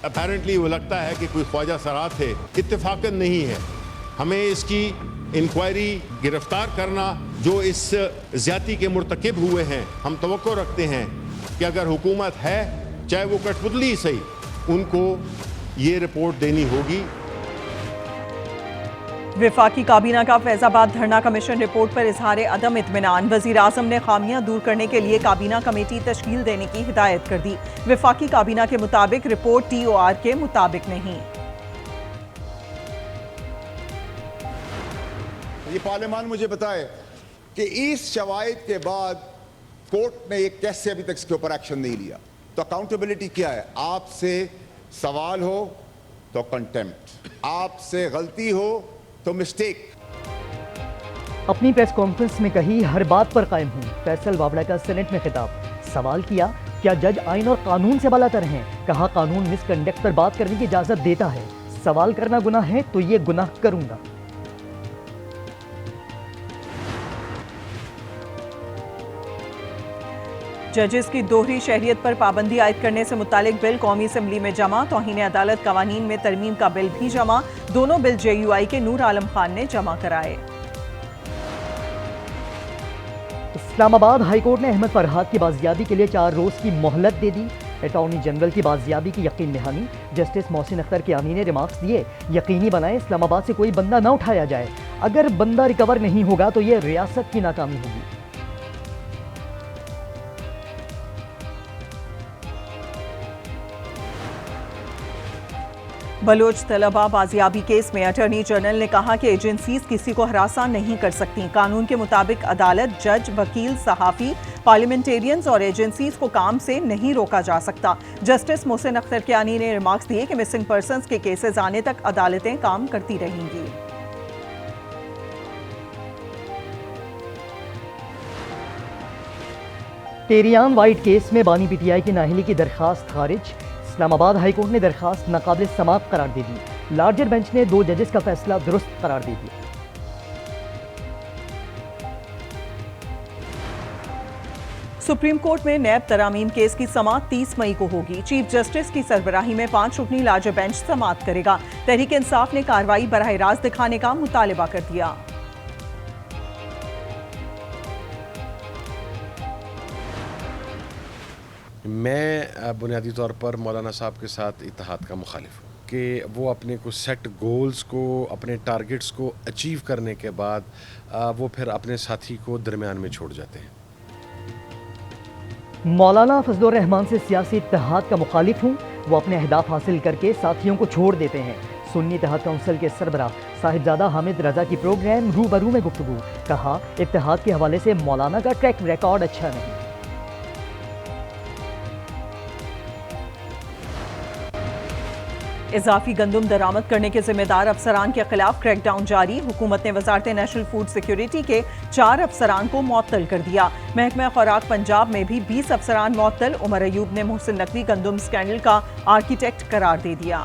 Apparently वो लगता है कि कोई ख्वाजा सरा थे, इत्तेफाकन नहीं है। हमें इसकी इंक्वायरी, गिरफ्तार करना जो इस ज्यादती के मुर्तकिब हुए हैं, हम तवक्को रखते हैं कि अगर हुकूमत है, चाहे वो कठपुतली सही, उनको ये रिपोर्ट देनी होगी। वफाकी काबीना का फैजाबाद धरना कमीशन रिपोर्ट पर इजहार अदम इत्मीनान। वजीर आजम ने खामियां दूर करने के लिए काबीना कमेटी तश्कील देने की हिदायत कर दी। वफाकी काबीना के मुताबिक रिपोर्ट TOR के मुताबिक नहीं। ये पार्लियामान मुझे बताए कि इस शवाहिद के बाद कोर्ट ने एक कैसे अभी तक इसके ऊपर एक्शन नहीं लिया, तो अकाउंटेबिलिटी क्या है? आपसे सवाल हो तो कंटेम्प्ट, आपसे गलती हो तो मिस्टेक। अपनी प्रेस कॉन्फ्रेंस में कही हर बात पर कायम हूँ। फैसल वावड़ा का सेनेट में खिताब। सवाल किया क्या जज आइन और कानून से बालातर हैं? कहा कानून मिसकंडक्ट पर बात करने की इजाजत देता है। सवाल करना गुनाह है तो ये गुनाह करूंगा। जजेस की दोहरी शहरियत पर पाबंदी आयद करने से मुतालिक बिल कौमी असम्बली में जमा। तौहीन अदालत कवानीन में तरमीम का बिल भी जमा। दोनों बिल JUI के नूर आलम खान ने जमा कराए। इस्लामाबाद हाईकोर्ट ने अहमद फरहाद की बाजियाबी के लिए 4 रोज की मोहलत दे दी। अटॉर्नी जनरल की बाजियाबी की यकीन दहानी। जस्टिस मोहसिन अख्तर कियानी ने रिमार्क्स दिए, यकीनी बनाए इस्लामाबाद से कोई बंदा ना उठाया जाए। अगर बंदा रिकवर नहीं होगा तो यह रियासत की नाकामी होगी। बलोच तलबा बाजियाबी केस में अटॉर्नी जनरल ने कहा कि एजेंसीज किसी को हरासा नहीं कर सकती। कानून के मुताबिक अदालत, जज, वकील, सहाफ़ी, पार्लियामेंटेरियंस और एजेंसीज को काम से नहीं रोका जा सकता। जस्टिस मोहसिन अख्तर कियानी ने रिमार्क्स दिए कि मिसिंग पर्सन्स के केसेस आने तक अदालतें काम करती रहेंगी। टेरियान वाइट केस में बानी PTI की नाअहली की दरखास्त खारिज। इस्लामाबाद हाईकोर्ट ने दरखास्त नाकाबिल समाअत करार दे दी। लार्जर बेंच ने 2 जजेस का फैसला दुरुस्त करार दे दिया। सुप्रीम कोर्ट में नैब तरामीम केस की समाअत 30 मई को होगी। चीफ जस्टिस की सरबराही में 5 रुकनी लार्जर बेंच समाअत करेगा। तहरीक इंसाफ ने कार्रवाई बराह रास्त दिखाने का मुतालबा कर दिया। मैं बुनियादी तौर पर मौलाना साहब के साथ इत्तेहाद का मुखालिफ हूँ कि वो अपने को सेट गोल्स को, अपने टारगेट्स को अचीव करने के बाद वो फिर अपने साथी को दरमियान में छोड़ जाते हैं। मौलाना फजलुर रहमान से सियासी इत्तेहाद का मुखालिफ हूँ। वो अपने अहदाफ हासिल करके साथियों को छोड़ देते हैं। सुन्नी इत्तेहाद काउंसिल के सरबराह साहिबजादा हामिद रजा की प्रोग्राम रूबरू में गुफ्तगू। कहा इत्तेहाद के हवाले से मौलाना का ट्रैक रिकॉर्ड अच्छा नहीं। इजाफी गंदम दरामद करने के जिम्मेदार अफसरान के खिलाफ क्रैकडाउन जारी। हुकूमत ने वजारत नेशनल फूड सिक्योरिटी के 4 अफसरान को मुअत्तल कर दिया। महकमा खुराक पंजाब में भी 20 अफसरान मुअत्तल। उमर अयूब ने मोहसिन नकवी गंदम स्कैंडल का आर्किटेक्ट करार दे दिया।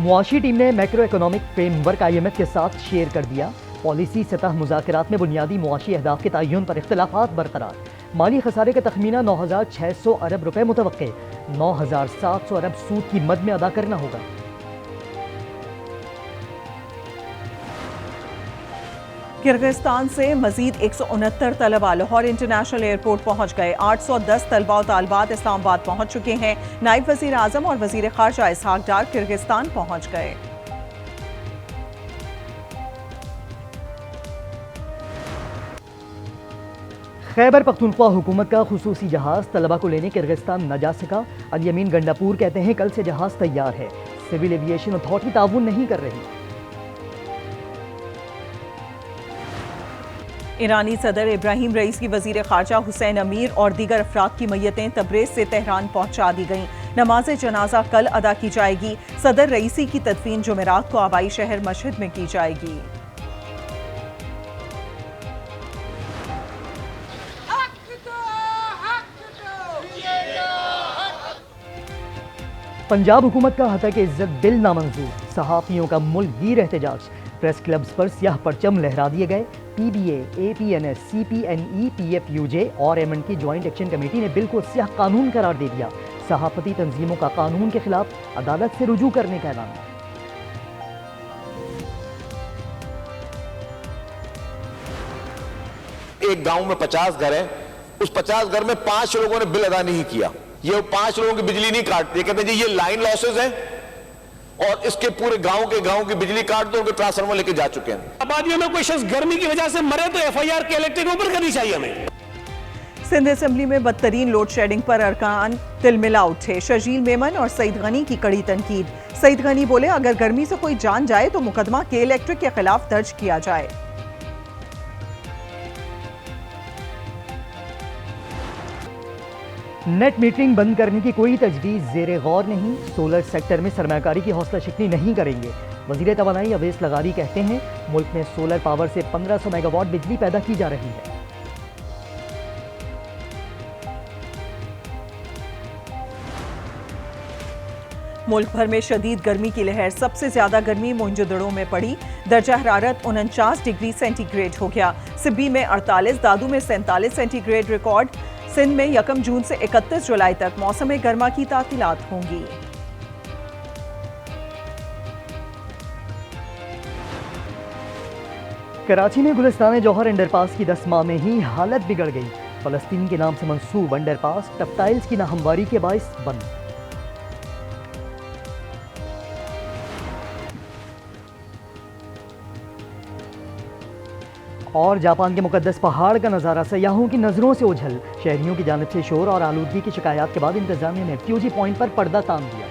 मुआशी टीम ने मैक्रो इकोनॉमिक फ्रेमवर्क IMF के साथ शेयर कर दिया। पॉलिसी सतह मुज़ाकरात में बुनियादी मुआशी अहदाफ के तयन पर इख्तलाफात बरकरार। माली खसारे का तखमीना 9,600 अरब रुपए मुतवक्के। 9,700 अरब सूद की मद में अदा करना होगा। किर्गिस्तान से मजीद 169 तलबा लाहौर इंटरनेशनल एयरपोर्ट पहुंच गए। 810 तलबा और तालबात इस्लामाबाद पहुंच चुके हैं। नायब वजीर आजम और वजीर खारजा इसहाक डार किर्गिस्तान पहुंच गए। खैबर पख्तूनख्वा हुकूमत का खुसूसी जहाज तलबा को लेने किर्गिस्तान न जा सका। अल-यमीन गंडापुर कहते हैं कल से जहाज तैयार है। सिविल एविएशन अथॉरिटी ताउन नहीं कर रही। ईरानी सदर इब्राहिम रईस की वजीर खारजा हुसैन अमीर और दीगर अफराद की मैयतें तबरेज से तेहरान पहुंचा दी गईं। नमाज जनाजा कल अदा की जाएगी। सदर रईसी की तदफीन जुमेरात को आबाई शहर मशहद में की जाएगी। पंजाब हुकूमत का हतक इज्जत बिल नामंजूर। सहाफियों का मुल्क गिर एहतजाज। प्रेस क्लब्स पर स्याह परचम लहरा दिए गए। PBA, APNS, CPNE, PFUJ और MN की ज्वाइंट एक्शन कमेटी ने बिल को स्याह कानून करार दे दिया। सहाफती तंजीमों का कानून के खिलाफ अदालत से रुजू करने का ऐलान। एक गांव में 50 घर है, उस 50 घर में 5 लोगों ने बिल अदा नहीं किया। ये 5 लोगों की बिजली नहीं काटते, कहते हैं जी ये लाइन लॉसेस है और इसके पूरे गांव की बिजली काट दो, उनके ट्रांसफार्मर लेके जा चुके हैं। आबादियों में कोई शख्स गर्मी की वजह से मरे तो FIR के इलेक्ट्रिक ऊपर करनी चाहिए हमें। सिंध असेंबली में बदतरीन लोड शेडिंग पर अरकान तिलमिला उठे। शर्जील मेमन और सईद गनी की कड़ी तनकीद। सईद गनी बोले अगर गर्मी से कोई जान जाए तो मुकदमा के इलेक्ट्रिक के खिलाफ दर्ज किया जाए। नेट मीटरिंग बंद करने की कोई तजवीज़ ज़ेरे गौर नहीं। सोलर सेक्टर में सरमाकारी की हौसला शिकनी नहीं करेंगे। वज़ीर तवानाई अवैस लगारी कहते हैं मुल्क में सोलर पावर से 1500 मेगावाट बिजली पैदा की जा रही है। मुल्क भर में शदीद गर्मी की लहर। सबसे ज्यादा गर्मी मोइंजोदड़ो में पड़ी। दर्जा हरारत 49 डिग्री सेंटीग्रेड हो गया। सिब्बी में 48, दादू में 47 सेंटीग्रेड रिकॉर्ड। सिंध में 1 जून से 31 जुलाई तक मौसम गर्मा की तातीलात होंगी। कराची में गुलिस्तान जौहर अंडरपास की 10 माह में ही हालत बिगड़ गई। फलस्तीन के नाम से मंसूब अंडरपास टफ्टाइल्स की नाहमवारी के बाइस बंद। और जापान के मुकद्दस पहाड़ का नज़ारा सयाहों की नज़रों से ओझल। शहरियों की जानिब से शोर और आलूदगी की शिकायत के बाद इंतजामिया ने फ्यूजी पॉइंट पर पर्दा तान दिया।